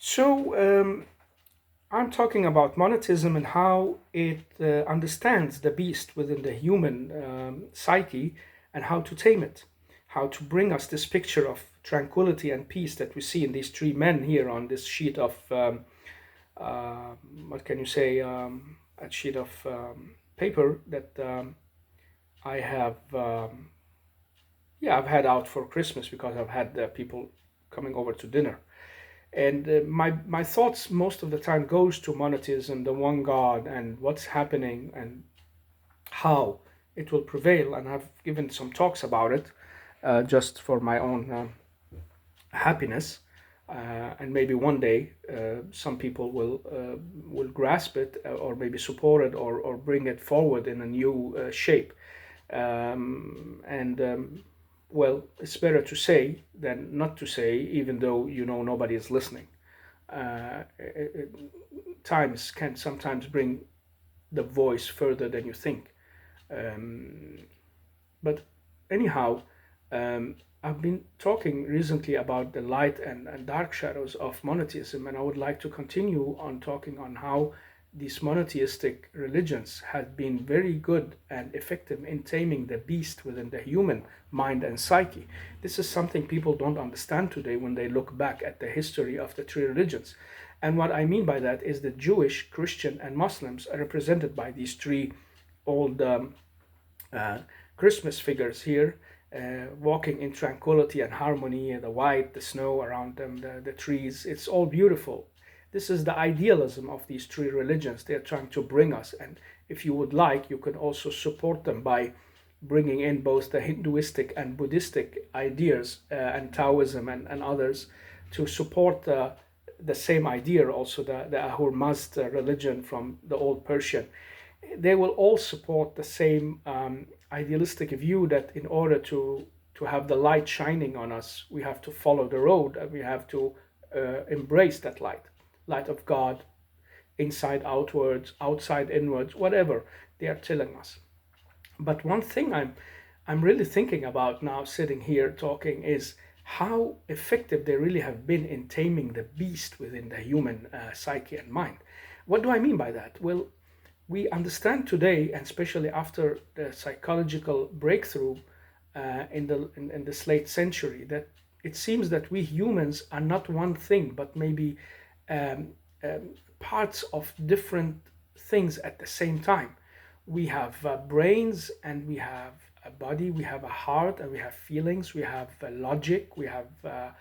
So, I'm talking about monotheism and how it understands the beast within the human psyche and how to tame it, how to bring us this picture of tranquility and peace that we see in these three men here on this sheet of, uh, what can you say, a sheet of paper that I have, yeah, I've had out for Christmas because I've had people coming over to dinner. And my thoughts most of the time goes to monotheism, the one God, and what's happening and how it will prevail. And I've given some talks about it just for my own happiness. And maybe one day some people will grasp it or maybe support it or bring it forward in a new shape. And well, it's better to say than not to say, even though you know nobody is listening. Times can sometimes bring the voice further than you think. Um, but anyhow, I've been talking recently about the light and dark shadows of monotheism, and I would like to continue on talking on how these monotheistic religions have been very good and effective in taming the beast within the human mind and psyche. This is something people don't understand today when they look back at the history of the three religions. And what I mean by that is that Jewish, Christian, and Muslims are represented by these three old uh, Christmas figures here, walking in tranquility and harmony, the white, the snow around them, the trees. It's all beautiful. This is the idealism of these three religions they're trying to bring us. And if you would like, you can also support them by bringing in both the Hinduistic and Buddhistic ideas and Taoism and others to support the same idea, also the Ahur Mazda religion from the old Persian. They will all support the same idealistic view that in order to have the light shining on us, we have to follow the road and we have to embrace that light of God, inside outwards, outside inwards, whatever they are telling us. But one thing I'm really thinking about now, sitting here talking, is how effective they really have been in taming the beast within the human psyche and mind. What do I mean by that? Well, we understand today, and especially after the psychological breakthrough in this late century, that it seems that we humans are not one thing, but maybe um, parts of different things at the same time. We have brains and we have a body, we have a heart, and we have feelings, we have logic, we have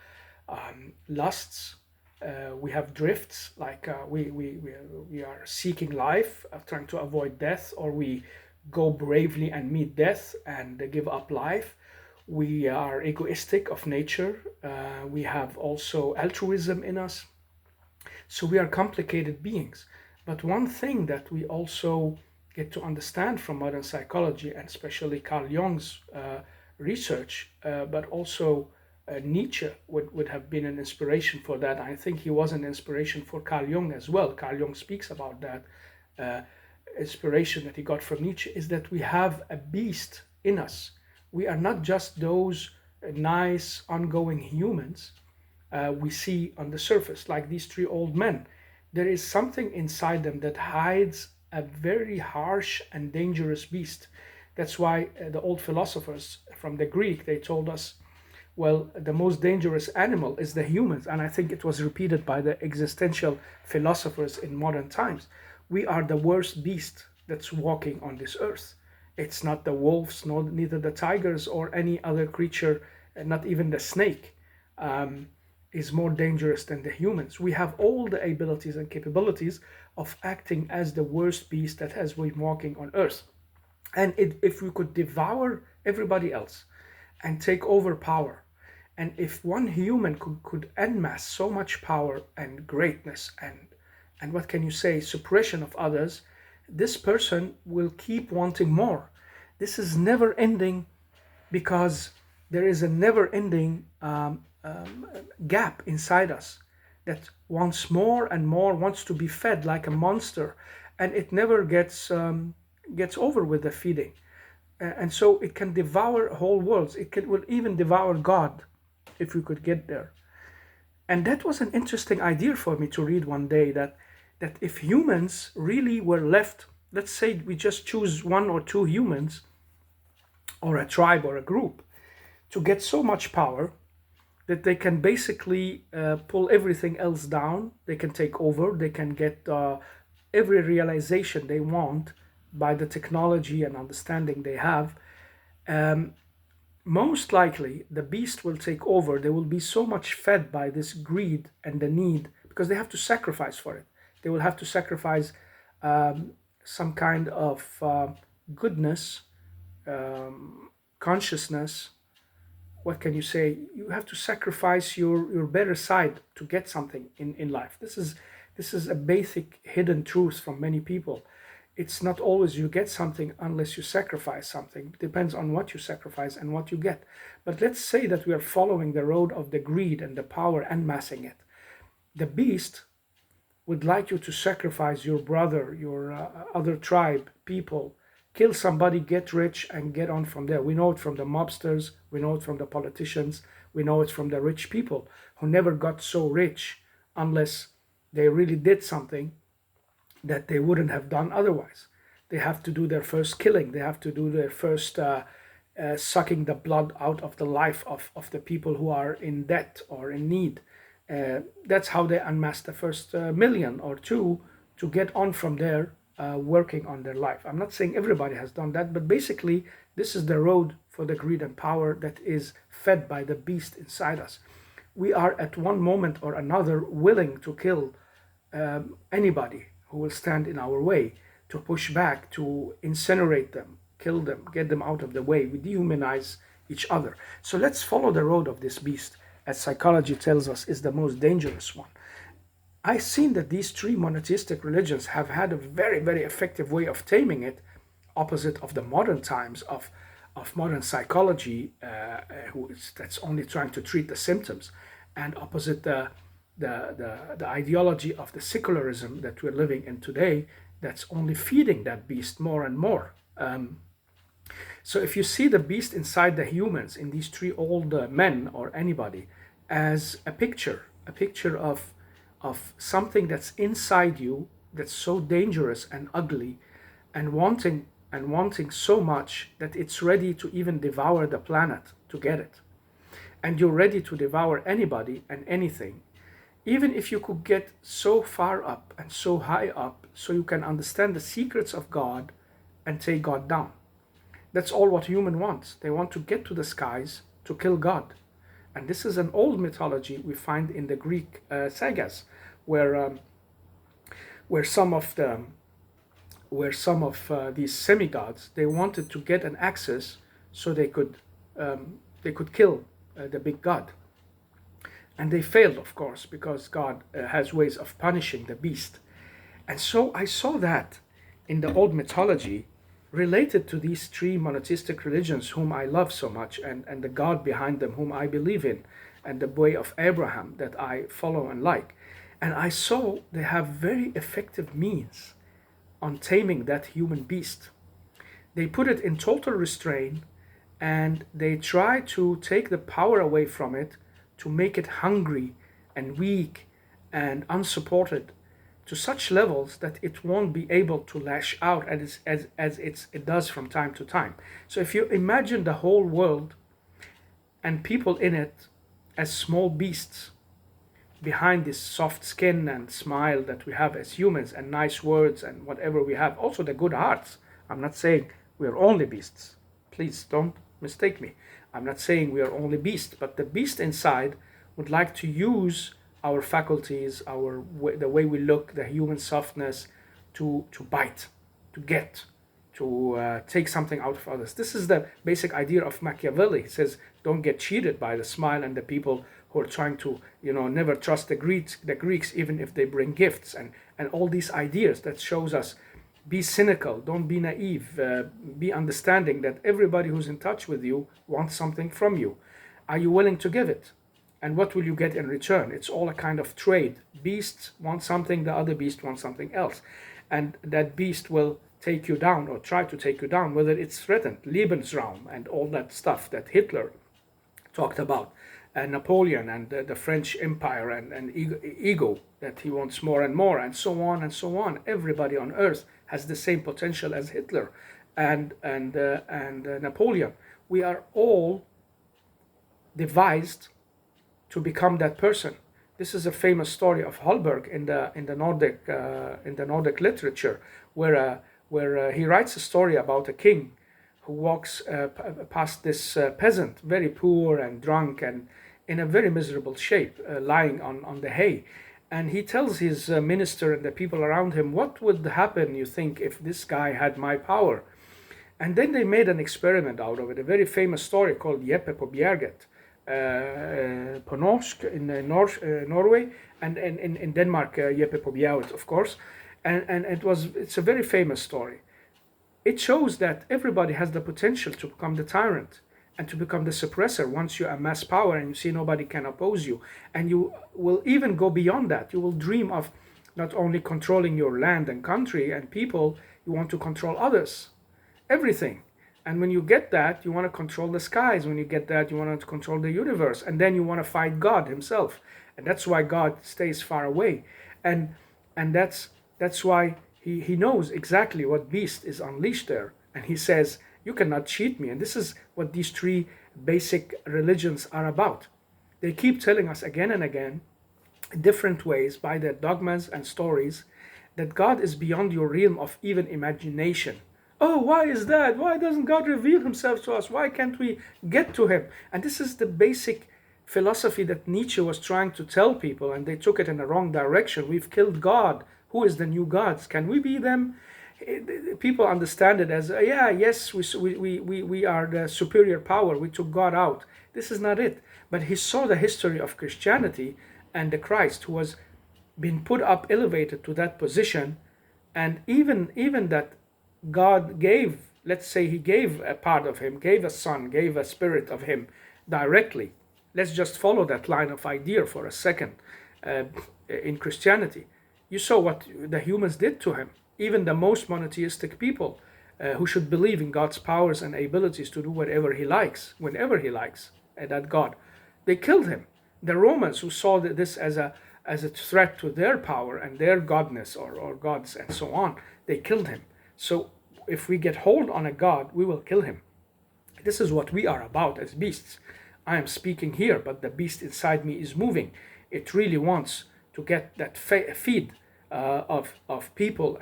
lusts, we have drifts, like we are seeking life, trying to avoid death, or we go bravely and meet death and give up life. We are egoistic of nature. We have also altruism in us. So we are complicated beings. But one thing that we also get to understand from modern psychology, and especially Carl Jung's research, but also Nietzsche would have been an inspiration for that. I think he was an inspiration for Carl Jung as well. Carl Jung speaks about that uh, inspiration that he got from Nietzsche, is that we have a beast in us. We are not just those nice, ongoing humans we see on the surface, like these three old men. There is something inside them that hides a very harsh and dangerous beast. That's why the old philosophers from the Greek, they told us, well, the most dangerous animal is the humans. And I think it was repeated by the existential philosophers in modern times. We are the worst beast that's walking on this earth. It's not the wolves, nor neither the tigers or any other creature, and not even the snake. Is more dangerous than the humans. We have all the abilities and capabilities of acting as the worst beast that has been walking on earth. And if we could devour everybody else and take over power, and if one human could enmass so much power and greatness and what can you say, suppression of others, this person will keep wanting more. This is never ending because there is a never ending gap inside us that wants more and more, wants to be fed like a monster, and it never gets over with the feeding. And so it can devour whole worlds. Will even devour God if we could get there. And that was an interesting idea for me to read one day, that if humans really were left, let's say we just choose one or two humans or a tribe or a group to get so much power that they can basically pull everything else down, they can take over, they can get every realization they want by the technology and understanding they have. Most likely the beast will take over. They will be so much fed by this greed and the need, because they have to sacrifice for it. They will have to sacrifice some kind of goodness, consciousness. What can you say? You have to sacrifice your better side to get something in life. This is a basic hidden truth from many people. It's not always you get something unless you sacrifice something. It depends on what you sacrifice and what you get. But let's say that we are following the road of the greed and the power and massing it. The beast would like you to sacrifice your brother, your other tribe, people, kill somebody, get rich, and get on from there. We know it from the mobsters, we know it from the politicians, we know it from the rich people who never got so rich unless they really did something that they wouldn't have done otherwise. They have to do their first killing, they have to do their first sucking the blood out of the life of the people who are in debt or in need. That's how they unmask the first million or two to get on from there, working on their life. I'm not saying everybody has done that, but basically, this is the road for the greed and power that is fed by the beast inside us. We are at one moment or another willing to kill anybody who will stand in our way, to push back, to incinerate them, kill them, get them out of the way. We dehumanize each other. So let's follow the road of this beast, as psychology tells us is the most dangerous one. I've seen that these three monotheistic religions have had a very, very effective way of taming it, opposite of the modern times of modern psychology, that's only trying to treat the symptoms, and opposite the ideology of the secularism that we're living in today, that's only feeding that beast more and more. So if you see the beast inside the humans, in these three old men or anybody, as a picture of something that's inside you, that's so dangerous and ugly, and wanting so much that it's ready to even devour the planet to get it. And you're ready to devour anybody and anything, even if you could get so far up and so high up so you can understand the secrets of God and take God down. That's all what human wants. They want to get to the skies to kill God. And this is an old mythology we find in the Greek sagas, where some of these semigods, they wanted to get an access so they could kill the big god. And they failed, of course, because God has ways of punishing the beast. And so I saw that in the old mythology related to these three monotheistic religions whom I love so much, and the God behind them whom I believe in, and the way of Abraham that I follow and like. And I saw they have very effective means on taming that human beast. They put it in total restraint, and they try to take the power away from it, to make it hungry and weak and unsupported to such levels that it won't be able to lash out as it does from time to time. So if you imagine the whole world and people in it as small beasts, behind this soft skin and smile that we have as humans, and nice words and whatever we have, also the good hearts. I'm not saying we are only beasts. Please don't mistake me. I'm not saying we are only beasts, but the beast inside would like to use our faculties, the way we look, the human softness, to bite, to get, to take something out of others. This is the basic idea of Machiavelli. He says, don't get cheated by the smile and the people who are trying to, never trust the Greeks, even if they bring gifts, and all these ideas that shows us, be cynical, don't be naive, be understanding that everybody who's in touch with you wants something from you. Are you willing to give it? And what will you get in return? It's all a kind of trade. Beasts want something, the other beast wants something else. And that beast will take you down or try to take you down, whether it's threatened, Lebensraum, and all that stuff that Hitler talked about. Napoleon and the French Empire and ego, that he wants more and more, and so on and so on. Everybody on earth has the same potential as Hitler and Napoleon. We are all devised to become that person. This is a famous story of Holberg in the Nordic literature, where he writes a story about a king who walks past this peasant, very poor and drunk and in a very miserable shape, lying on the hay. And he tells his minister and the people around him, what would happen, you think, if this guy had my power? And then they made an experiment out of it, a very famous story called Jeppe på Bjerget, på norsk in Norway, and in Denmark, Jeppe på Bjerget, of course. And it's a very famous story. It shows that everybody has the potential to become the tyrant and to become the suppressor once you amass power and you see nobody can oppose you. And you will even go beyond that. You will dream of not only controlling your land and country and people, you want to control others, everything. And when you get that, you want to control the skies. When you get that, you want to control the universe. And then you want to fight God himself. And that's why God stays far away. And that's why he knows exactly what beast is unleashed there. And he says, you cannot cheat me. And this is what these three basic religions are about. They keep telling us again and again, in different ways, by their dogmas and stories, that God is beyond your realm of even imagination. Oh, why is that? Why doesn't God reveal himself to us? Why can't we get to him? And this is the basic philosophy that Nietzsche was trying to tell people, and they took it in the wrong direction. We've killed God. Who is the new gods? Can we be them? People understand it as, yes, we are the superior power. We took God out. This is not it. But he saw the history of Christianity and the Christ who was being put up, elevated to that position. And even that God gave, let's say he gave a part of him, gave a son, gave a spirit of him directly. Let's just follow that line of idea for a second. In Christianity, you saw what the humans did to him. Even the most monotheistic people who should believe in God's powers and abilities to do whatever he likes, whenever he likes, that God, they killed him. The Romans, who saw this as a threat to their power and their godness or gods and so on, they killed him. So if we get hold on a God, we will kill him. This is what we are about as beasts. I am speaking here, but the beast inside me is moving. It really wants to get that feed of people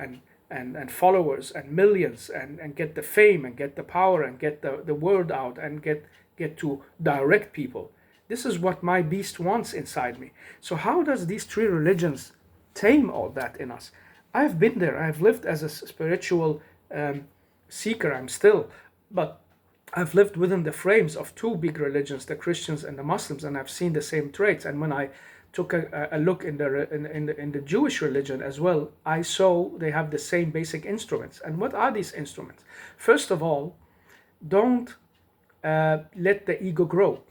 and followers and millions and get the fame and get the power and get the word out and get to direct people. This is what my beast wants inside me. So how does these three religions tame all that in us? I've been there. I've lived as a spiritual seeker. I'm still, but I've lived within the frames of two big religions, the Christians and the Muslims, and I've seen the same traits. And when I took a look in the Jewish religion as well, I saw they have the same basic instruments. And what are these instruments? First of all, don't let the ego grow.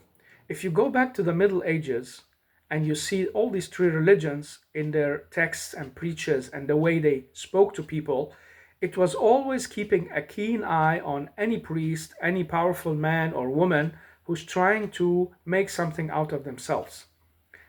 If you go back to the Middle Ages and you see all these three religions in their texts and preachers and the way they spoke to people, it was always keeping a keen eye on any priest, any powerful man or woman who's trying to make something out of themselves.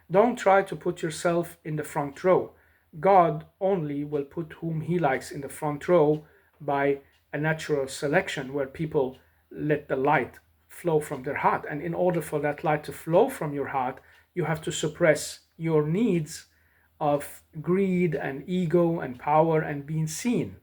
Don't try to put yourself in the front row. God only will put whom he likes in the front row by a natural selection where people let the light flow from their heart. And in order for that light to flow from your heart, you have to suppress your needs of greed and ego and power and being seen.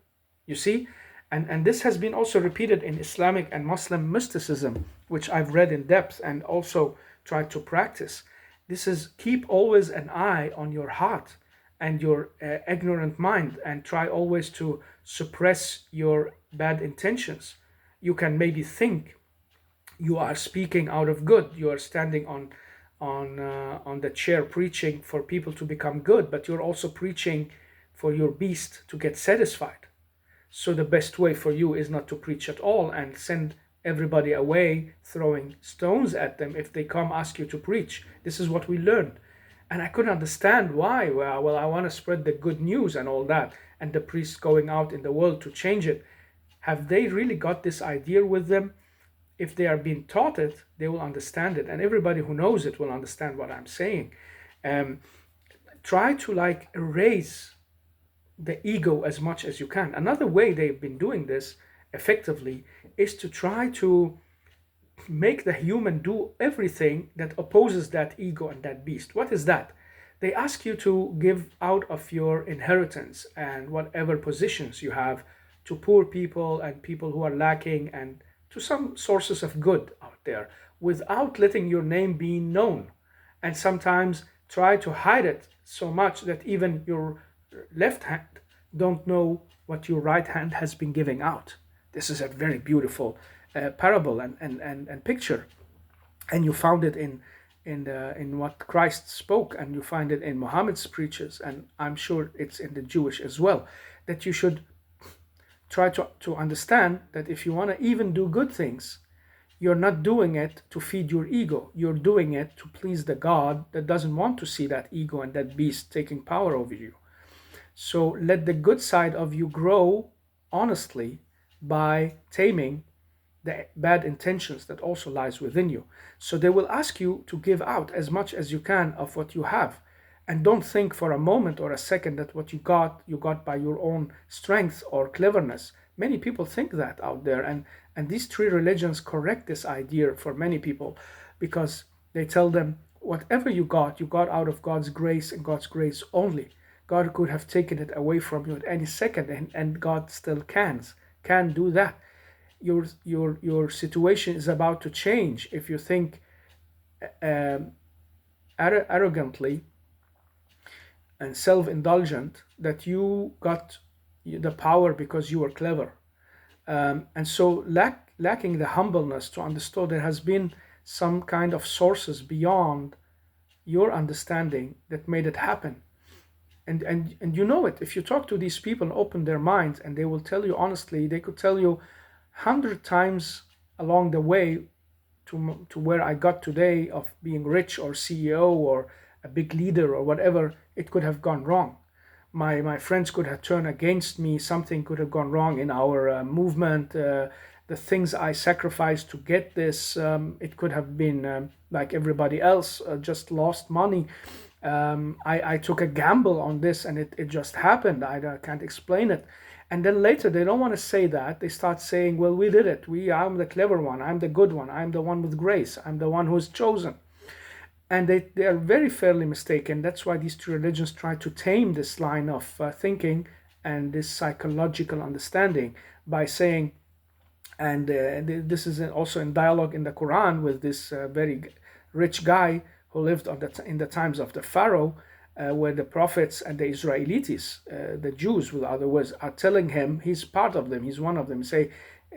You see? And this has been also repeated in Islamic and Muslim mysticism, which I've read in depth and also tried to practice. This is keep always an eye on your heart and your ignorant mind, and try always to suppress your bad intentions. You can maybe think you are speaking out of good. You are standing on the chair preaching for people to become good, but you're also preaching for your beast to get satisfied. So the best way for you is not to preach at all and send everybody away throwing stones at them if they come ask you to preach. This is what we learned. And I couldn't understand why. Well, I want to spread the good news and all that, and the priests going out in the world to change it. Have they really got this idea with them? if they are being taught it, they will understand it, and everybody who knows it will understand what I'm saying. Um, Try to like erase the ego as much as you can. Another way they've been doing this effectively is to try to make the human do everything that opposes that ego and that beast. What is that? They ask you to give out of your inheritance and whatever positions you have to poor people and people who are lacking and to some sources of good out there without letting your name be known. And sometimes try to hide it so much that even your left hand don't know what your right hand has been giving out. This is a very beautiful parable and picture, and you found it in what Christ spoke, and you find it in Muhammad's preachers, and I'm sure it's in the Jewish as well. That you should try to understand that if you want to even do good things, you're not doing it to feed your ego. You're doing it to please the God that doesn't want to see that ego and that beast taking power over you. So let the good side of you grow honestly by taming the bad intentions that also lies within you. So they will ask you to give out as much as you can of what you have. And don't think for a moment or a second that what you got by your own strength or cleverness. Many people think that out there, and these three religions correct this idea for many people, because they tell them whatever you got out of God's grace and God's grace only. God could have taken it away from you at any second, and God still can do that. Your situation is about to change if you think arrogantly and self-indulgent that you got the power because you were clever. And so lacking the humbleness to understand there has been some kind of sources beyond your understanding that made it happen. And you know it. If you talk to these people and open their minds, and they will tell you honestly, they could tell you 100 times along the way to where I got today of being rich or CEO or a big leader or whatever, it could have gone wrong. My friends could have turned against me. Something could have gone wrong in our movement. The things I sacrificed to get this, it could have been like everybody else, just lost money. I took a gamble on this, and it just happened. I can't explain it. And then later, they don't want to say that. They start saying, well, we did it. I'm the clever one. I'm the good one. I'm the one with grace. I'm the one who's chosen. And they are very fairly mistaken. That's why these two religions try to tame this line of thinking and this psychological understanding by saying, and this is also in dialogue in the Quran with this very rich guy who lived in the times of the Pharaoh, where the prophets and the Israelites, the Jews, with other words, are telling him he's part of them, he's one of them.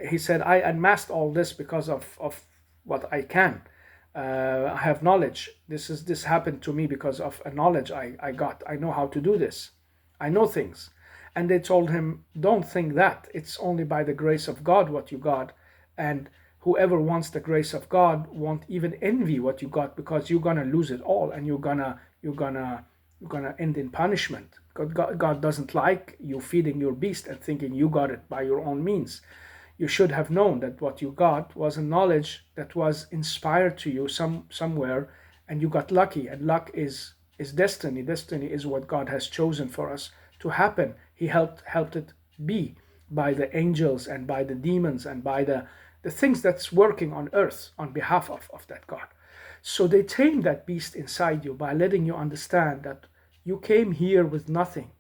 He said, I amassed all this because of what I can. I have knowledge. This happened to me because of a knowledge I got. I know how to do this. I know things. And they told him, don't think that. It's only by the grace of God what you got. And whoever wants the grace of God won't even envy what you got, because you're gonna lose it all, and you're gonna end in punishment. God doesn't like you feeding your beast and thinking you got it by your own means. You should have known that what you got was a knowledge that was inspired to you somewhere, and you got lucky. And luck is destiny. Destiny is what God has chosen for us to happen. He helped it be by the angels and by the demons and by the things that's working on earth on behalf of that God. So they tame that beast inside you by letting you understand that you came here with nothing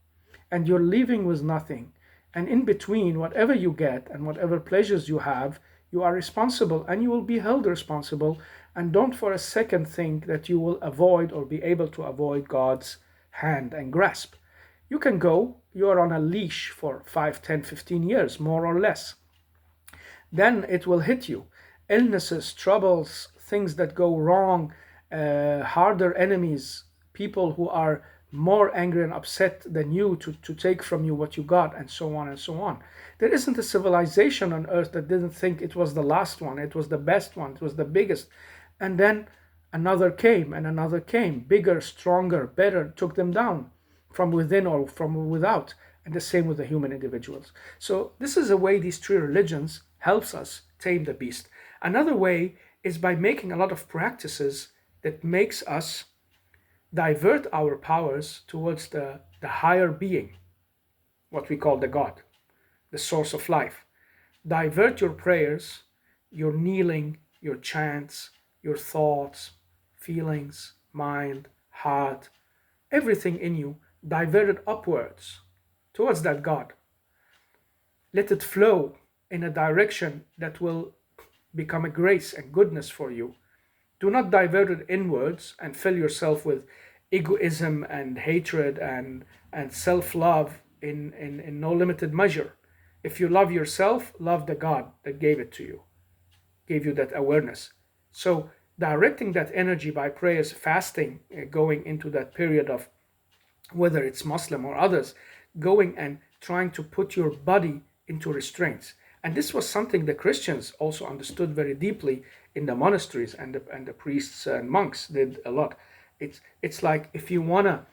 and you're leaving with nothing. And in between, whatever you get and whatever pleasures you have, you are responsible, and you will be held responsible. And don't for a second think that you will avoid or be able to avoid God's hand and grasp. You can go, you are on a leash for 5, 10, 15 years, more or less. Then it will hit you. Illnesses, troubles, things that go wrong, harder enemies, people who are more angry and upset than you to take from you what you got, and so on and so on. There isn't a civilization on earth that didn't think it was the last one, it was the best one, it was the biggest. And then another came and another came, bigger, stronger, better, took them down from within or from without. And the same with the human individuals. So this is a way these three religions helps us tame the beast. Another way is by making a lot of practices that makes us divert our powers towards the higher being, what we call the God, the source of life. Divert your prayers, your kneeling, your chants, your thoughts, feelings, mind, heart, everything in you, divert it upwards towards that God. Let it flow in a direction that will become a grace and goodness for you. Do not divert it inwards and fill yourself with egoism and hatred and self-love in no limited measure. If you love yourself, love the God that gave it to you, gave you that awareness. So directing that energy by prayers, fasting, going into that period of, whether it's Muslim or others, going and trying to put your body into restraints. And this was something the Christians also understood very deeply in the monasteries, and the priests and monks did a lot. It's like if you wanna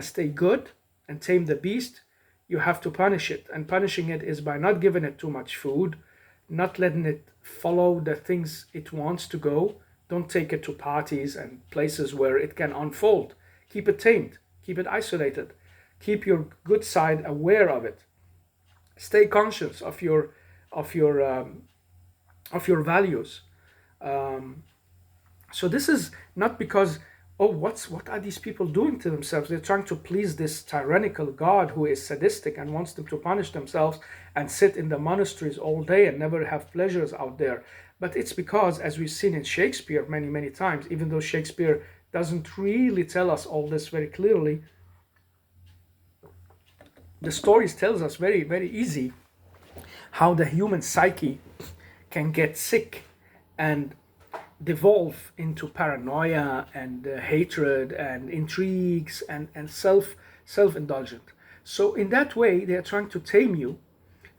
stay good and tame the beast, you have to punish it. And punishing it is by not giving it too much food, not letting it follow the things it wants to go. Don't take it to parties and places where it can unfold. Keep it tamed. Keep it isolated. Keep your good side aware of it. Stay conscious of your values. So this is not because, oh, what are these people doing to themselves? They're trying to please this tyrannical God who is sadistic and wants them to punish themselves and sit in the monasteries all day and never have pleasures out there. But it's because, as we've seen in Shakespeare many, many times, even though Shakespeare doesn't really tell us all this very clearly, the stories tells us very, very easy how the human psyche can get sick and devolve into paranoia and hatred and intrigues and self-indulgent. So in that way, they are trying to tame you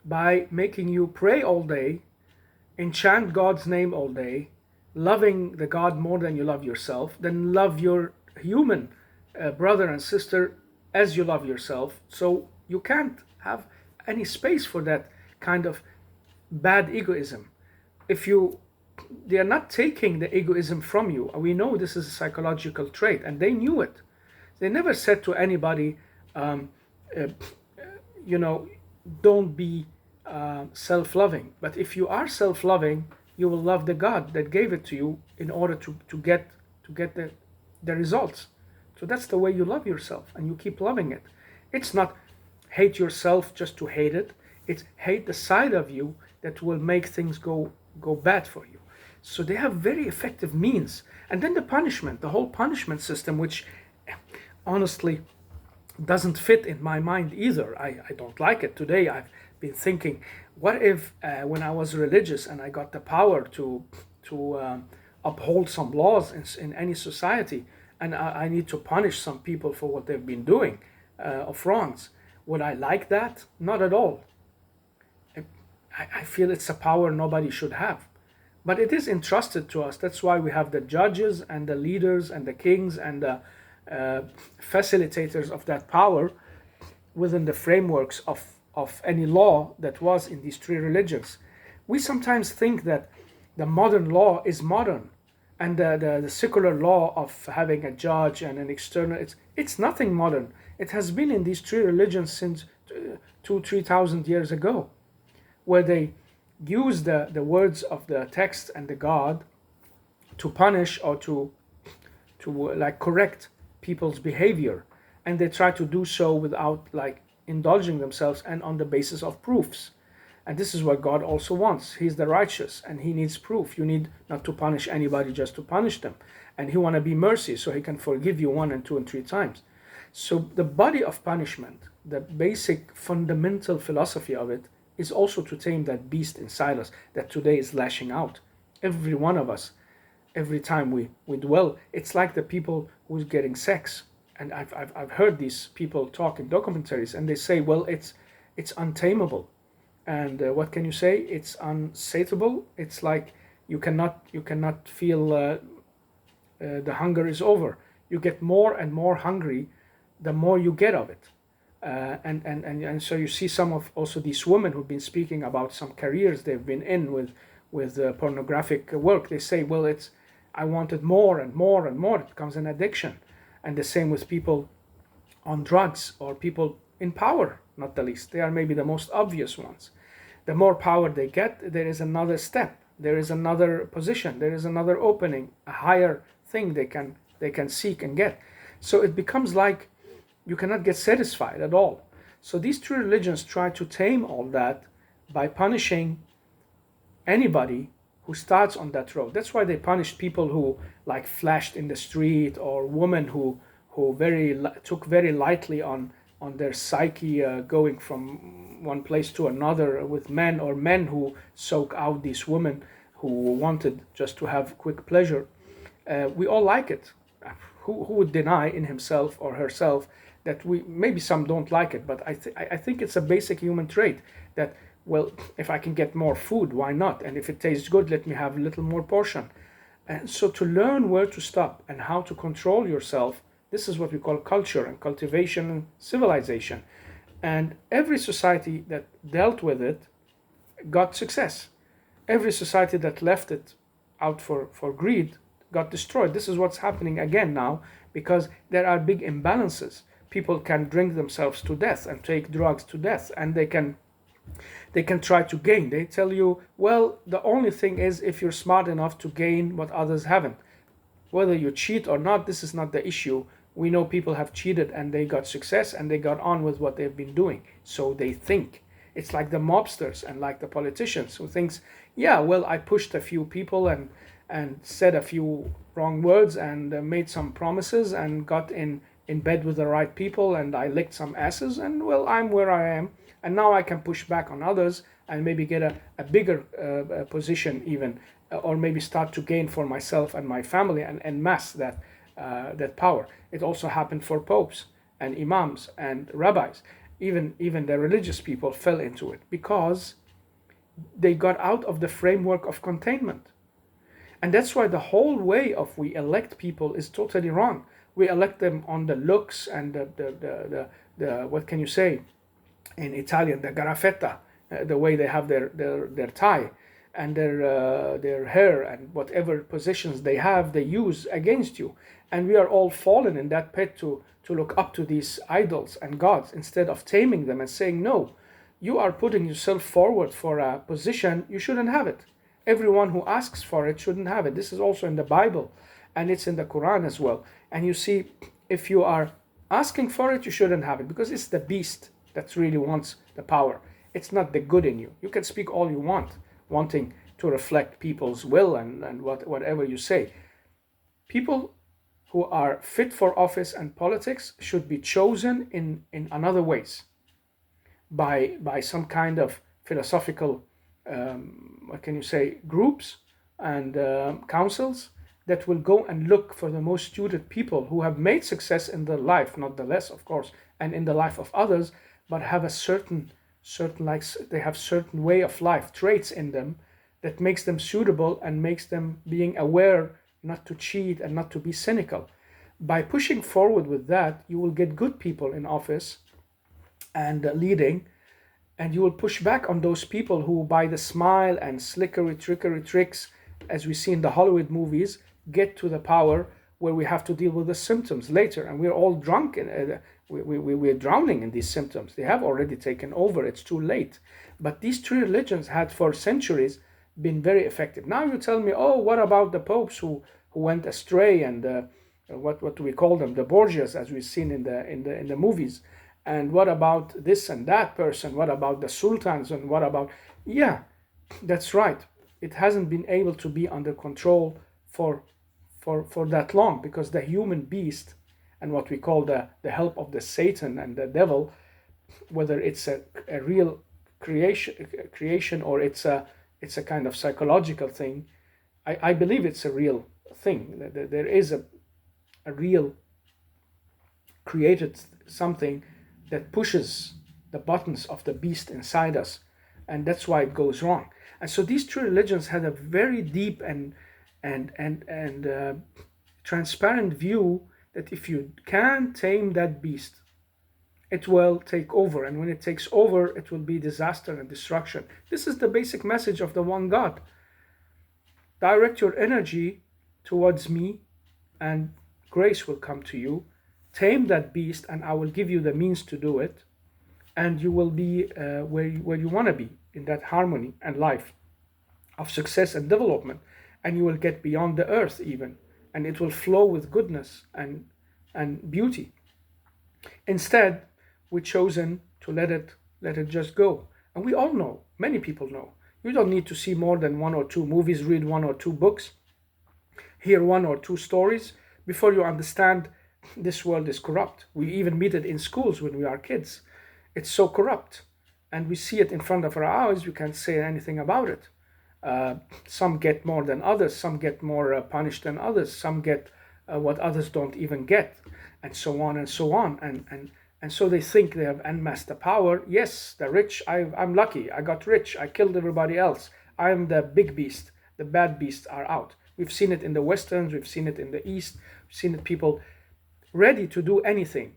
by making you pray all day, enchant God's name all day, loving the God more than you love yourself, then love your human brother and sister as you love yourself. So you can't have any space for that kind of bad egoism. They are not taking the egoism from you. We know this is a psychological trait, and they knew it. They never said to anybody, don't be self-loving. But if you are self-loving, you will love the God that gave it to you in order to get the results. So that's the way you love yourself, and you keep loving it. It's not hate yourself just to hate it. It's hate the side of you that will make things go bad for you. So they have very effective means. And then the punishment, the whole punishment system, which honestly doesn't fit in my mind either. I don't like it. Today I've been thinking, what if when I was religious and I got the power to uphold some laws in any society, and I need to punish some people for what they've been doing of wrongs, would I like that? Not at all. I feel it's a power nobody should have. But it is entrusted to us. That's why we have the judges and the leaders and the kings and the facilitators of that power within the frameworks of any law that was in these three religions. We sometimes think that the modern law is modern, and the secular law of having a judge and an external, it's nothing modern. It has been in these three religions since 2,000-3,000 years ago, where they use the words of the text and the God to punish or to like correct people's behavior, and they try to do so without like indulging themselves and on the basis of proofs. And this is what God also wants. He's the righteous and he needs proof. You need not to punish anybody just to punish them, and he want to be mercy so he can forgive you 1 and 2 and 3 times. So the body of punishment, the basic fundamental philosophy of it, is also to tame that beast inside us that today is lashing out. Every one of us, every time we dwell, it's like the people who's getting sex. And I've heard these people talk in documentaries, and they say, well, it's untamable. And what can you say? It's unsatiable. It's like you cannot feel the hunger is over. You get more and more hungry the more you get of it. And so you see some of also these women who've been speaking about some careers they've been in with pornographic work. They say, well, it's I wanted more and more and more. It becomes an addiction. And the same with people on drugs or people in power, not the least. They are maybe the most obvious ones. The more power they get, there is another step, there is another position, there is another opening, a higher thing they can seek and get. So it becomes like you cannot get satisfied at all. So these three religions try to tame all that by punishing anybody who starts on that road. That's why they punished people who like flashed in the street, or women who took very lightly on their psyche, going from one place to another with men, or men who soak out these women who wanted just to have quick pleasure. We all like it. Who would deny in himself or herself that we, maybe some don't like it, but I think it's a basic human trait that, well, if I can get more food, why not? And if it tastes good, let me have a little more portion. And so to learn where to stop and how to control yourself, this is what we call culture and cultivation and civilization. And every society that dealt with it got success. Every society that left it out for greed got destroyed. This is what's happening again now, because there are big imbalances. People can drink themselves to death and take drugs to death, and they can try to gain. They tell you, well, the only thing is if you're smart enough to gain what others haven't. Whether you cheat or not, this is not the issue. We know people have cheated and they got success and they got on with what they've been doing. So they think. It's like the mobsters and like the politicians who thinks, yeah, well, I pushed a few people and said a few wrong words and made some promises and got in bed with the right people, and I licked some asses, and well, I'm where I am. And now I can push back on others and maybe get a bigger position even, or maybe start to gain for myself and my family and mass that power. It also happened for popes and imams and rabbis. Even the religious people fell into it because they got out of the framework of containment. And that's why the whole way of we elect people is totally wrong. We elect them on the looks and the what can you say in Italian, the garafetta, the way they have their tie and their hair and whatever positions they have, they use against you. And we are all fallen in that pit to look up to these idols and gods instead of taming them and saying, no, you are putting yourself forward for a position, you shouldn't have it. Everyone who asks for it shouldn't have it. This is also in the Bible and it's in the Quran as well. And you see, if you are asking for it, you shouldn't have it, because it's the beast that really wants the power. It's not the good in you. You can speak all you want, wanting to reflect people's will and whatever you say. People who are fit for office and politics should be chosen in another ways, by some kind of philosophical, what can you say, groups and councils that will go and look for the most suited people who have made success in their life, not the less, of course, and in the life of others, but have a certain like they have certain way of life, traits in them that makes them suitable and makes them being aware not to cheat and not to be cynical. By pushing forward with that, you will get good people in office and leading, and you will push back on those people who, by the smile and slickery, trickery tricks, as we see in the Hollywood movies, get to the power where we have to deal with the symptoms later. And we're all drunk, and we're drowning in these symptoms. They have already taken over. It's too late. But these three religions had for centuries been very effective. Now you tell me, oh, what about the popes who went astray, and what do we call them? The Borgias, as we've seen in the movies. And what about this and that person? What about the sultans? And what about... Yeah, that's right. It hasn't been able to be under control for that long, because the human beast and what we call the help of the Satan and the devil, whether it's a real creation or it's a kind of psychological thing, I believe it's a real thing. There is a real created something that pushes the buttons of the beast inside us, and that's why it goes wrong. And so these three religions had a very deep and transparent view that if you can tame that beast, it will take over, and when it takes over, it will be disaster and destruction. This is the basic message of the one God. direct your energy towards me, and grace will come to you. Tame that beast, and I will give you the means to do it, and you will be where you want to be, in that harmony and life of success and development, and you will get beyond the earth even, and it will flow with goodness and beauty. Instead, we've chosen to let it just go. And we all know, many people know, you don't need to see more than one or two movies, read one or two books, hear one or two stories before you understand this world is corrupt. We even meet it in schools when we are kids. It's so corrupt, and we see it in front of our eyes. We can't say anything about it. Some get more than others, some get more punished than others, some get what others don't even get, and so on and so on. And so they think they have unmasked the power. Yes, the rich, I'm lucky, I got rich, I killed everybody else. I am the big beast, the bad beasts are out. We've seen it in the Westerns, we've seen it in the East, we've seen it, people ready to do anything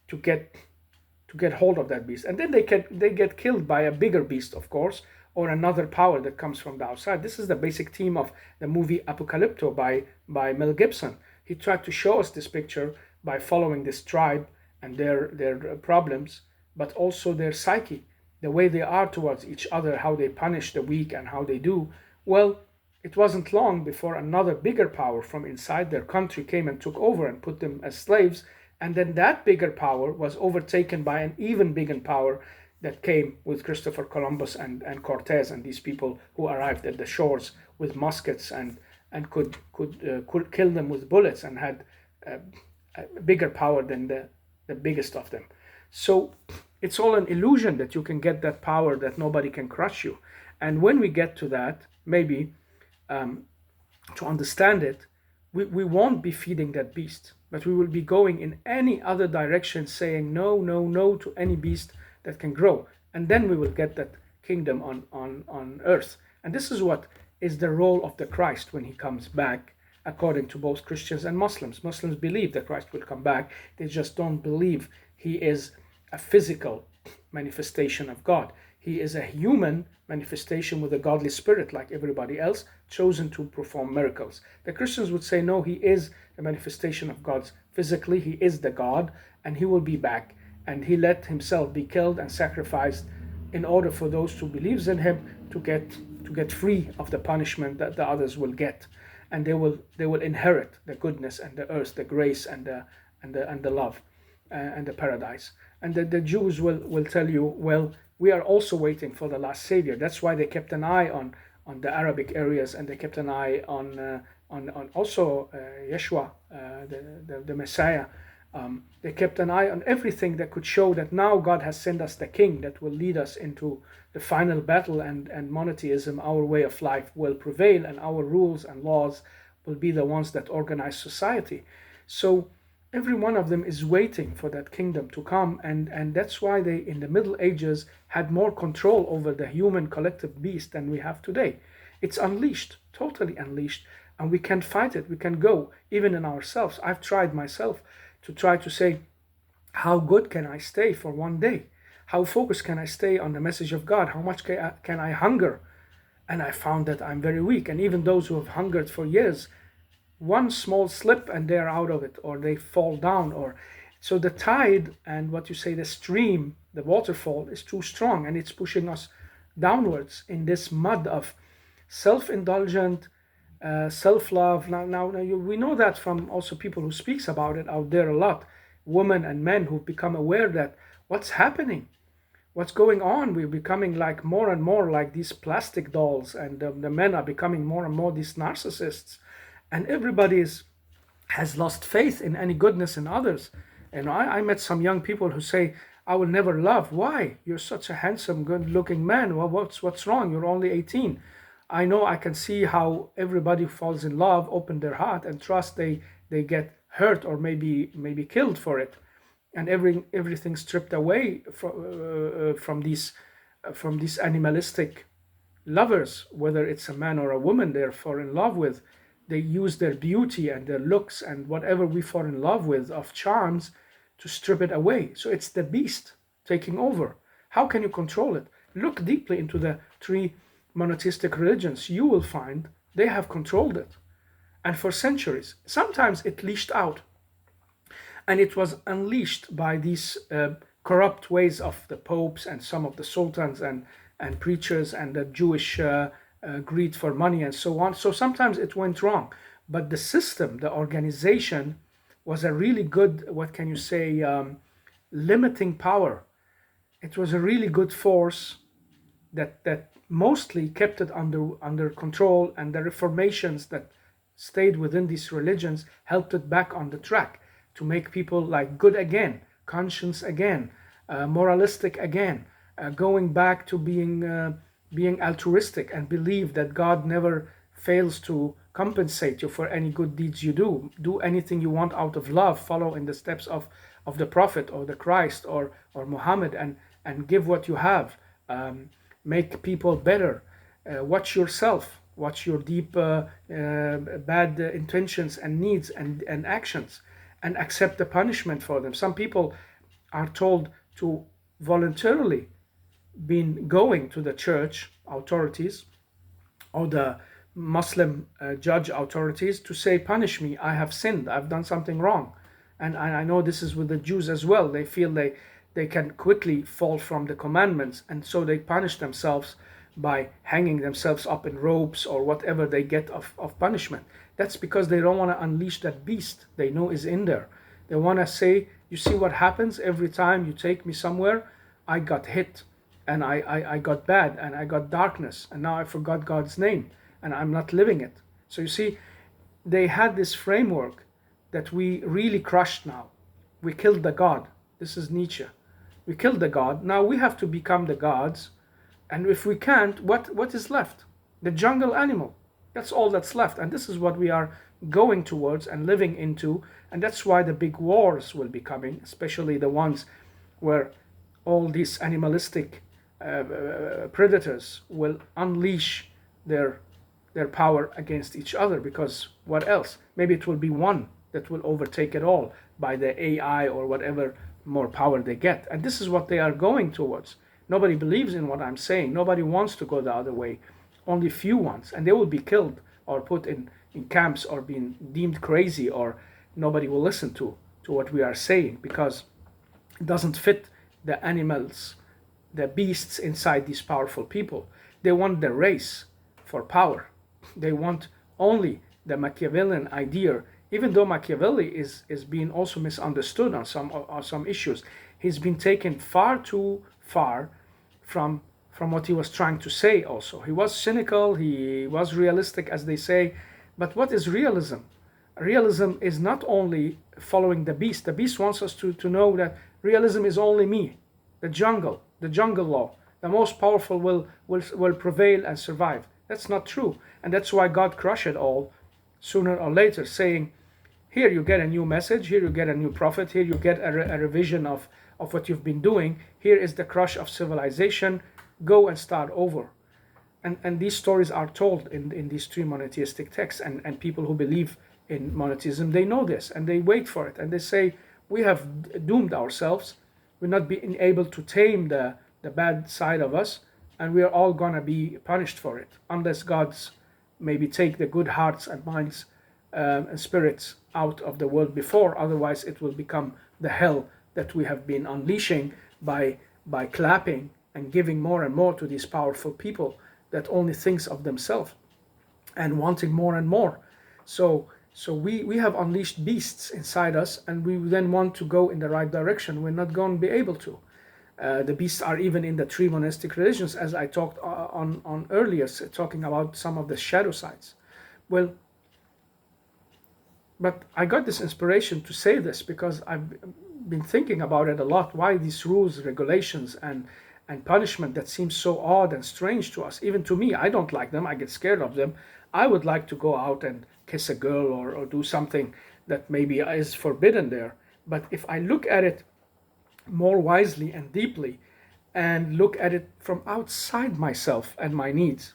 to get hold of that beast. And then they get killed by a bigger beast, of course, or another power that comes from the outside. This is the basic theme of the movie Apocalypto by Mel Gibson. He tried to show us this picture by following this tribe and their problems, but also their psyche, the way they are towards each other, how they punish the weak and how they do. Well, it wasn't long before another bigger power from inside their country came and took over and put them as slaves. And then that bigger power was overtaken by an even bigger power that came with Christopher Columbus and Cortez and these people who arrived at the shores with muskets and could kill them with bullets and had a bigger power than the biggest of them. So it's all an illusion that you can get that power, that nobody can crush you. And when we get to that, maybe to understand it, we won't be feeding that beast, but we will be going in any other direction, saying no, no, no to any beast that can grow. And then we will get that kingdom on earth. And this is what is the role of the Christ when he comes back, according to both Christians and Muslims. Muslims believe that Christ will come back. They just don't believe he is a physical manifestation of God. He is a human manifestation with a godly spirit like everybody else, chosen to perform miracles. The Christians would say, no, he is a manifestation of God physically. He is the God, and he will be back. And he let himself be killed and sacrificed in order for those who believes in him to get free of the punishment that the others will get. And they will inherit the goodness and the earth, the grace and the love and the paradise. And the Jews will tell you, well, we are also waiting for the last Savior. That's why they kept an eye on the Arabic areas, and they kept an eye on also Yeshua, the Messiah. They kept an eye on everything that could show that now God has sent us the King that will lead us into the final battle, and monotheism, our way of life, will prevail, and our rules and laws will be the ones that organize society. So every one of them is waiting for that kingdom to come, and that's why they, in the Middle Ages, had more control over the human collective beast than we have today. It's unleashed, totally unleashed, and we can fight it. We can go, even in ourselves. I've tried myself to try to say, how good can I stay for one day? How focused can I stay on the message of God? How much can I hunger? And I found that I'm very weak. And even those who have hungered for years, one small slip and they're out of it, or they fall down. Or so the tide and what you say, the stream, the waterfall is too strong, and it's pushing us downwards in this mud of self-indulgent, self-love. Now we know that from also people who speaks about it out there a lot, women and men who've become aware that what's happening, what's going on. We're becoming like more and more like these plastic dolls, and the men are becoming more and more these narcissists, and everybody has lost faith in any goodness in others. And I met some young people who say, I will never love. Why? You're such a handsome, good-looking man. Well, what's wrong? You're only 18. I know, I can see how everybody who falls in love, open their heart and trust, they get hurt or maybe killed for it, and everything stripped away from these animalistic lovers, whether it's a man or a woman they're fall in love with. They use their beauty and their looks and whatever we fall in love with of charms to strip it away. So it's the beast taking over. How can you control it? Look deeply into the three monotheistic religions. You will find They have controlled it. And for centuries, sometimes it leashed out. And it was unleashed by these corrupt ways of the popes and some of the sultans and preachers and the Jewish greed for money and so on. So sometimes it went wrong. But the system, the organization, was a really good, what can you say, limiting power. It was a really good force that mostly kept it under control, and the reformations that stayed within these religions helped it back on the track to make people like good again, conscious again, moralistic again, going back to being altruistic and believe that God never fails to compensate you for any good deeds you do. Do anything you want out of love. Follow in the steps of the Prophet or the Christ or Muhammad, and give what you have. Make people better. Watch yourself. Watch your deep bad intentions and needs and actions, and accept the punishment for them. Some people are told to voluntarily been going to the church authorities or the Muslim judge authorities to say, punish me, I have sinned, I've done something wrong. And I know this is with the Jews as well. They feel they can quickly fall from the commandments, and so they punish themselves by hanging themselves up in ropes or whatever they get of punishment. That's because they don't want to unleash that beast they know is in there. They want to say, you see what happens every time you take me somewhere? I got hit, and I got bad, and I got darkness, and now I forgot God's name, and I'm not living it. So you see, they had this framework that we really crushed now. We killed the God. This is Nietzsche. We killed the God. Now we have to become the gods. And if we can't, what is left? The jungle animal. That's all that's left. And this is what we are going towards and living into. And that's why the big wars will be coming, especially the ones where all these animalistic predators will unleash their power against each other. Because what else? Maybe it will be one that will overtake it all by the AI or whatever more power they get. And this is what they are going towards. Nobody believes in what I'm saying. Nobody wants to go the other way. Only few ones. And they will be killed or put in camps or being deemed crazy, or nobody will listen to what we are saying, because it doesn't fit the animals, the beasts inside these powerful people. They want the race for power. They want only the Machiavellian idea, even though Machiavelli is being also misunderstood on some issues. He's been taken far too far from what he was trying to say also. He was cynical, he was realistic, as they say. But what is realism? Realism is not only following the beast. The beast wants us to know that realism is only me, the jungle law. The most powerful will prevail and survive. That's not true. And that's why God crushed it all sooner or later, saying, here you get a new message, here you get a new prophet, here you get a revision of what you've been doing. Here is the crush of civilization. Go and start over. And these stories are told in these three monotheistic texts. And people who believe in monotheism, they know this, and they wait for it. And they say, we have doomed ourselves. We're not being able to tame the bad side of us, and we are all going to be punished for it, unless God's maybe take the good hearts and minds and spirits out of the world before. Otherwise it will become the hell that we have been unleashing by clapping and giving more and more to these powerful people that only thinks of themselves and wanting more and more. So we have unleashed beasts inside us, and we then want to go in the right direction. We're not going to be able to. The beasts are even in the three monastic religions, as I talked on earlier, talking about some of the shadow sides. Well, but I got this inspiration to say this because I've been thinking about it a lot. Why these rules, regulations, and punishment that seems so odd and strange to us? Even to me, I don't like them. I get scared of them. I would like to go out and kiss a girl or do something that maybe is forbidden there. But if I look at it more wisely and deeply, and look at it from outside myself and my needs,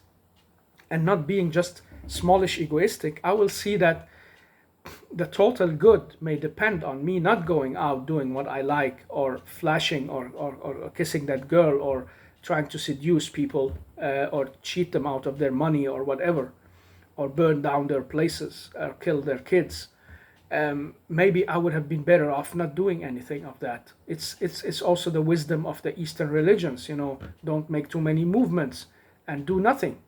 and not being just smallish egoistic, I will see that the total good may depend on me not going out doing what I like, or flashing, or kissing that girl, or trying to seduce people, or cheat them out of their money or whatever. or burn down their places or kill their kids. Maybe I would have been better off not doing anything of that. It's also the wisdom of the Eastern religions, don't make too many movements and do nothing.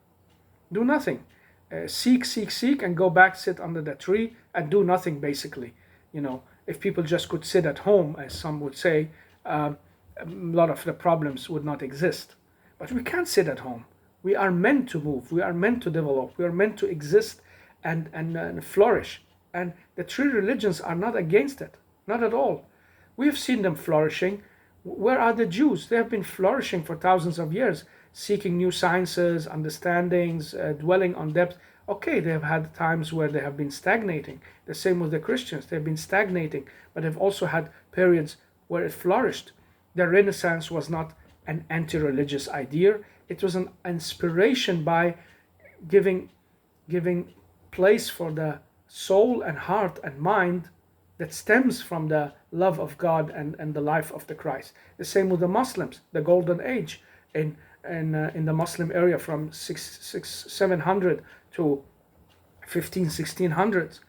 Do nothing. Seek, and go back, sit under the tree, and do nothing, basically. If people just could sit at home, as some would say, a lot of the problems would not exist. But we can't sit at home. We are meant to move. We are meant to develop. We are meant to exist and flourish. And the three religions are not against it. Not at all. We have seen them flourishing. Where are the Jews? They have been flourishing for thousands of years, seeking new sciences, understandings, dwelling on depth. Okay, they have had times where they have been stagnating. The same with the Christians. They've been stagnating, but they've also had periods where it flourished. The Renaissance was not an anti-religious idea. It was an inspiration by giving place for the soul and heart and mind that stems from the love of God and the life of the Christ. The same with the Muslims, the Golden Age in the Muslim area from 700 to 1600s.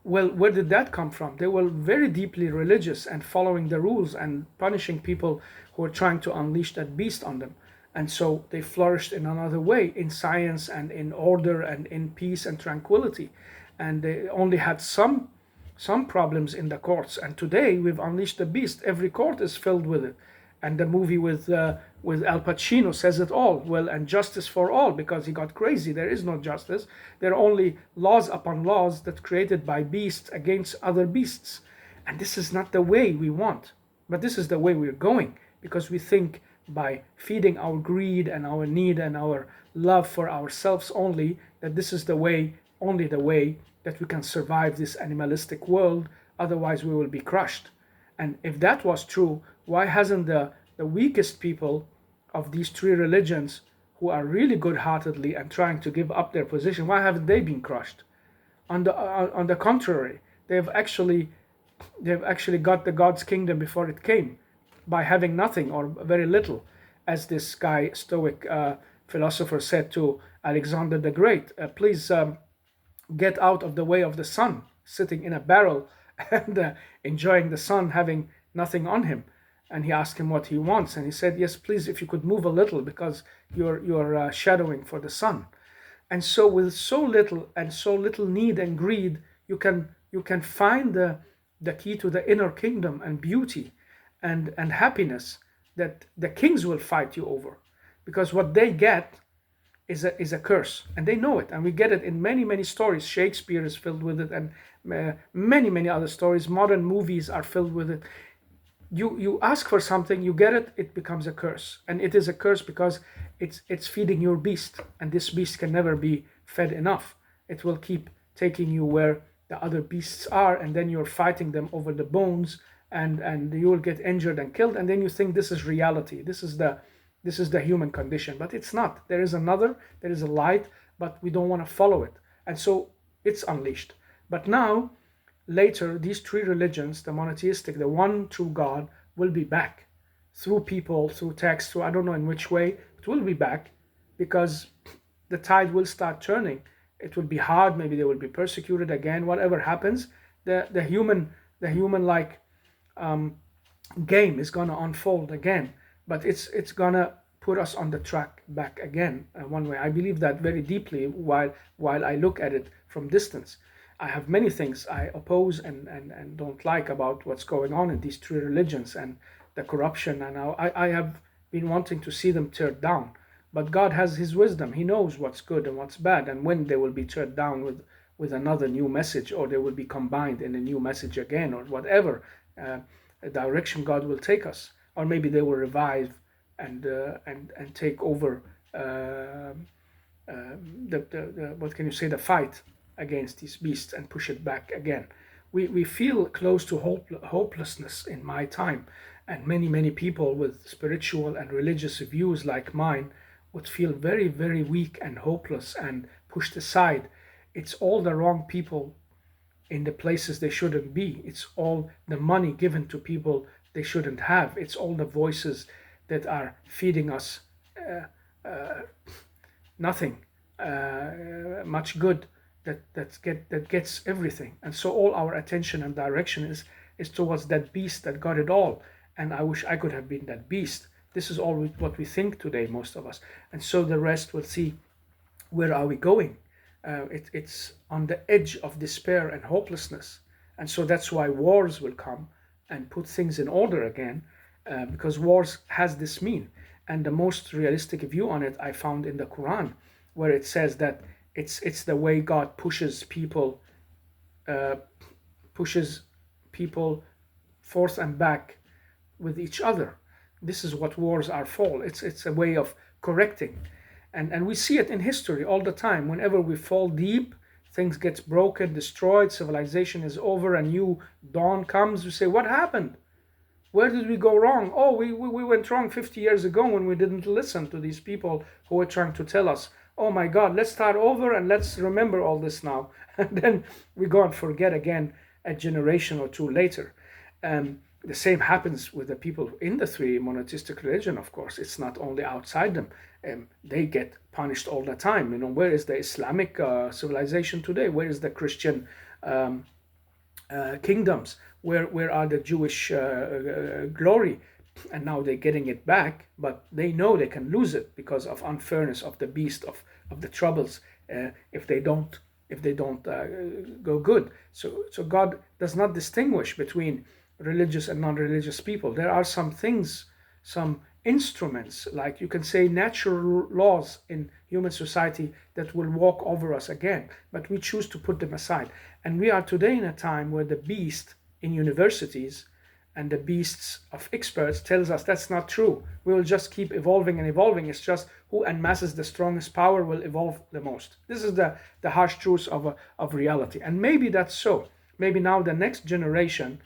Well, where did that come from? They were very deeply religious and following the rules and punishing people who were trying to unleash that beast on them. And so they flourished in another way, in science and in order and in peace and tranquility. And they only had some problems in the courts. And today we've unleashed the beast. Every court is filled with it. And the movie with Al Pacino says it all. Well, and justice for all, because he got crazy. There is no justice. There are only laws upon laws that created by beasts against other beasts. And this is not the way we want. But this is the way we're going, because we think by feeding our greed and our need and our love for ourselves only, that this is the way, only the way that we can survive this animalistic world. Otherwise we will be crushed. And if that was true, why hasn't the weakest people of these three religions, who are really good-heartedly and trying to give up their position, why haven't they been crushed? On the contrary, they've actually got the God's kingdom before it came, by having nothing or very little, as this guy Stoic philosopher said to Alexander the Great. Please get out of the way of the sun, sitting in a barrel and enjoying the sun, having nothing on him. And he asked him what he wants, and he said, yes, please, if you could move a little, because you're shadowing for the sun. And so with so little need and greed, you can find the key to the inner kingdom and beauty and happiness that the kings will fight you over, because what they get is a curse, and they know it. And we get it in many stories. Shakespeare is filled with it, and many other stories. Modern movies are filled with it. You ask for something, you get it, it becomes a curse. And it is a curse because it's feeding your beast, and this beast can never be fed enough. It will keep taking you where the other beasts are, and then you're fighting them over the bones, and you will get injured and killed, and then you think this is reality. This is the human condition. But it's not. There is a light, but we don't want to follow it. And so it's unleashed. But now, later, these three religions, the monotheistic, the one true God, will be back. Through people, through text, through I don't know in which way, it will be back, because the tide will start turning. It will be hard, maybe they will be persecuted again, whatever happens. The human like game is gonna unfold again, but it's gonna put us on the track back again, one way. I believe that very deeply while I look at it from distance. I have many things I oppose and don't like about what's going on in these three religions and the corruption, and I have been wanting to see them teared down. But God has his wisdom. He knows what's good and what's bad, and when they will be teared down with another new message, or they will be combined in a new message again, or whatever direction God will take us. Or maybe they will revive and take over what can you say, the fight against these beasts and push it back again. We feel close to hopelessness in my time, and many people with spiritual and religious views like mine would feel very, very weak and hopeless and pushed aside. It's all the wrong people in the places they shouldn't be. It's all the money given to people they shouldn't have. It's all the voices that are feeding us nothing much good. that gets everything. And so all our attention and direction is towards that beast that got it all. And I wish I could have been that beast. This is all what we think today, most of us. And so the rest will see, where are we going? It's on the edge of despair and hopelessness. And so that's why wars will come and put things in order again, because wars has this mean. And the most realistic view on it I found in the Quran, where it says that it's the way God uh, pushes people forth and back with each other. This is what wars are for. It's a way of correcting. And we see it in history all the time. Whenever we fall deep, things get broken, destroyed, civilization is over, a new dawn comes. We say, what happened? Where did we go wrong? Oh, we went wrong 50 years ago when we didn't listen to these people who were trying to tell us, oh my God, let's start over and let's remember all this now. And then we go and forget again a generation or two later. The same happens with the people in the three monotheistic religion, of course. It's not only outside them. They get punished all the time. You know, where is the Islamic civilization today? Where is the Christian kingdoms? Where are the Jewish glory? And now they're getting it back, but they know they can lose it because of unfairness of the beast of the troubles if they don't go good. So God does not distinguish between religious and non-religious people. There are some things, some instruments, like you can say natural laws in human society that will walk over us again, but we choose to put them aside. And we are today in a time where the beast in universities and the beasts of experts tells us that's not true. We will just keep evolving and evolving. It's just who amasses the strongest power will evolve the most. This is the harsh truth of reality. And maybe that's so. Maybe now the next generation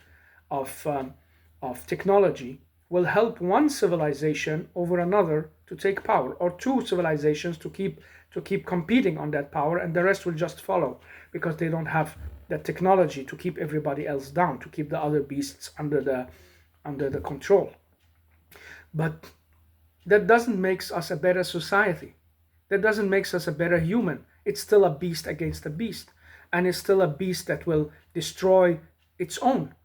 of technology will help one civilization over another to take power, or two civilizations to keep competing on that power, and the rest will just follow because they don't have the technology to keep everybody else down, to keep the other beasts under the control. But that doesn't make us a better society. That doesn't make us a better human. It's still a beast against a beast, and it's still a beast that will destroy its own.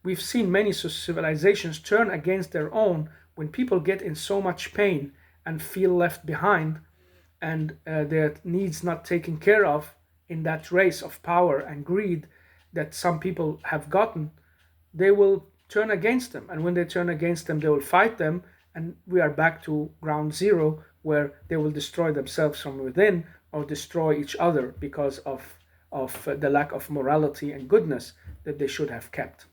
We've seen many civilizations turn against their own when people get in so much pain and feel left behind, and their needs not taken care of in that race of power and greed that some people have gotten. They will turn against them. And when they turn against them, they will fight them. And we are back to ground zero, where they will destroy themselves from within or destroy each other because of the lack of morality and goodness that they should have kept.